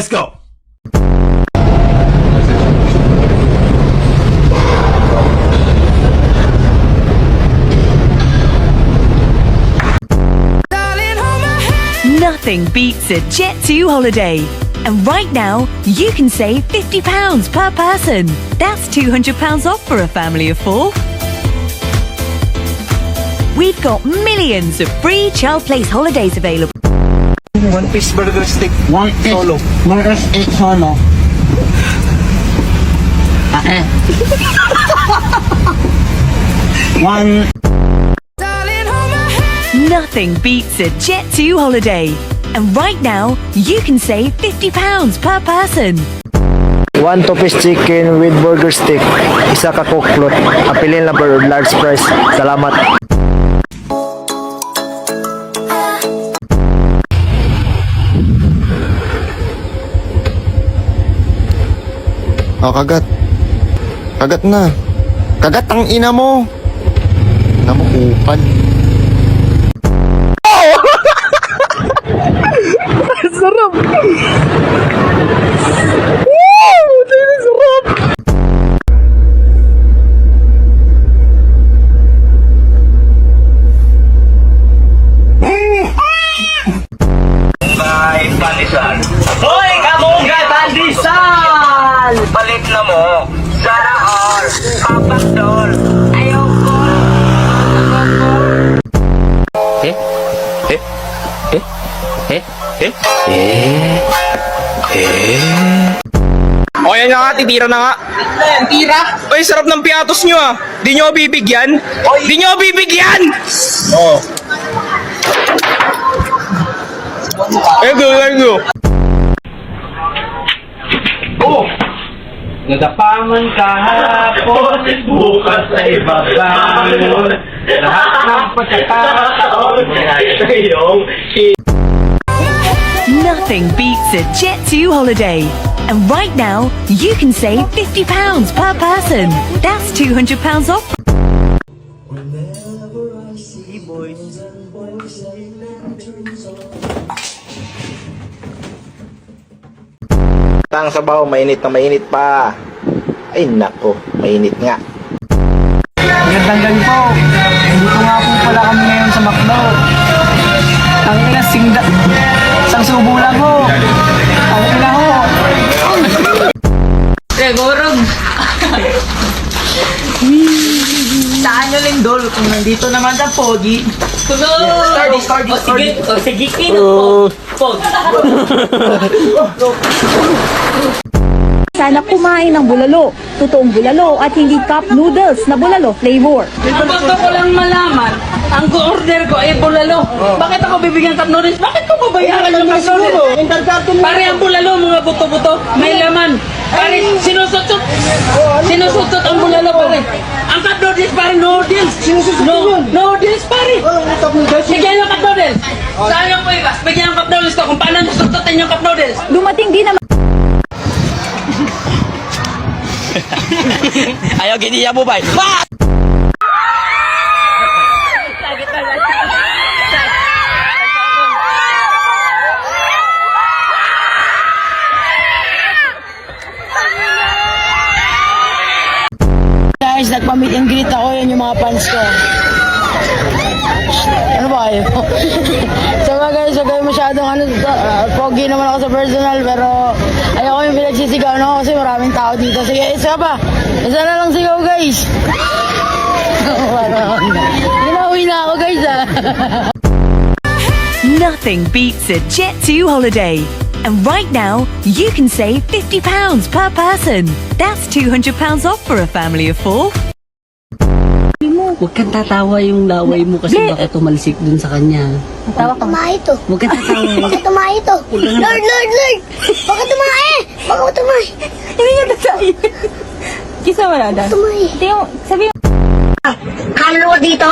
Let's go! Nothing beats a Jet2 holiday. And right now, you can save £50 per person. That's £200 off for a family of 4. We've got millions of free child place holidays available. One-piece burger stick. One Solo. Burger steak solo. One. Nothing beats a Jet2 holiday. And right now, you can save £50 per person. One two-piece chicken with burger stick. Isa ka coke float. Apilin lang per large price. Salamat. Oh, kagat. Kagat na. Kagat ang ina mo. Ina mo, upal. Sarap. Wow! Dili sarap. May pandesal. Hoy, kamungga pandesal! Palit na mo. Sara or papakdol. Ayaw ko. O yan na nga, titira na nga. Tira? Oy, sarap ng piatos nyo ah. Di nyo bibigyan? Di nyo bibigyan! Oo. Thank you. Oh! Nadapaman kahapon, bukas ay babangon. Lahat ng pagkakataon sa iyong Nothing beats a Jet2 holiday. And right now, you can save £50 per person. That's £200 off. Tang sabaw, mainit na mainit pa. Ay nako, mainit nga. Magandang gabi po. Dito nga po pala kami ngayon sa Macdo. Ang ina, isang subo lang ho. Ang ina ho. Segurog. Saan nyo lindol kung nandito naman sa Pogi? Sige, kino Pogi. Sana kumain ng bulalo, totoong bulalo at hindi cup noodles na bulalo flavor. Ang gusto ko lang malaman, ang order ko ay bulalo. Bakit ako bibigyan cup noodles? Bakit ko babayaran yung cup noodles? Pare ang bulalo, mga buto-buto, may laman. Pare, sinusutot ang bulalo, pare. Ang cup noodles, pare, noodles. Noodles, pare. Bigyan yung cup noodles. Saan yung po iba? Bigyan yung cup noodles ko kung paano susutotin yung cup noodles. Dumating din naman Ayaw, giniya mo ba? Guys, nagpamit yung greet ako. Yan yung mga fans ko. Ano ba kayo? So mga guys, huwag kayo masyadong pogi naman ako sa personal, pero ayoko yung pinagsisigaw na ako kasi maraming tao dito. Sige, isa pa. Isa na lang sigaw guys. Ginawi na ako guys ah. Nothing beats a Jet2 holiday. And right now, you can save £50 per person. That's £200 off for a family of 4. Huwag kang tatawa yung laway mo kasi baka tumalsik dun sa kanya. Tawa ka. Tumae to. Huwag kang tatawa. Bakit tumae to? Lord! Bakit tumae? Bakit tumae? Hindi niya nasabi. Kisa wala dad. Tumae. Sabi mo. Kaluluwa dito,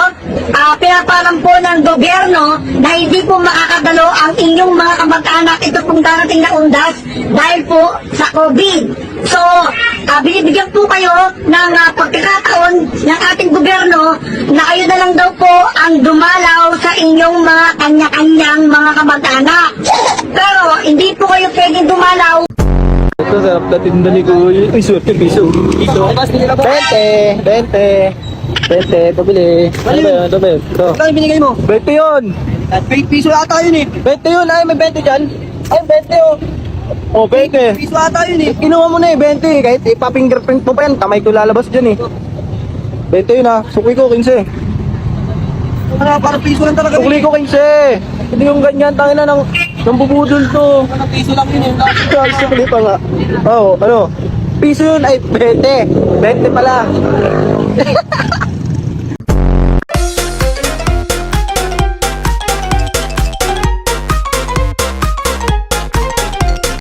pinaparam po ng gobyerno na hindi po makakadalo ang inyong mga kamag-anak ito pong darating na undas dahil po sa COVID. So, binibigyan po kayo ng pagkakataon ng ating gobyerno na kayo na lang daw po ang dumalaw sa inyong mga kanya-kanyang mga kamag-anak. Pero hindi po kayo pwedeng dumalaw. Ito, sarap na tinda ni Kuya. Ay, swerte, piso. 20, pabili. Ano ba yun? Ito ba yun? Ito. Ano binigay mo? 20 yun. 20 piso ata yun eh. 20 yun, ay, may 20 dyan. Ay, 20 oh. Oh, 20. Piso ata yun eh. Kinuha mo na eh, 20. Kahit ipa-fingerprint mo pa yan, kamay ko lalabas dyan eh. 20 yun ah, sukli ko, 15. Ano, parang piso lang talaga. Sukli ko, 15. Hindi yung ganyan, tangina ng bubudol to. Parang piso lang yun eh. Sukli pa nga. Oo, ano? Piso yun ay 20. 20 pala.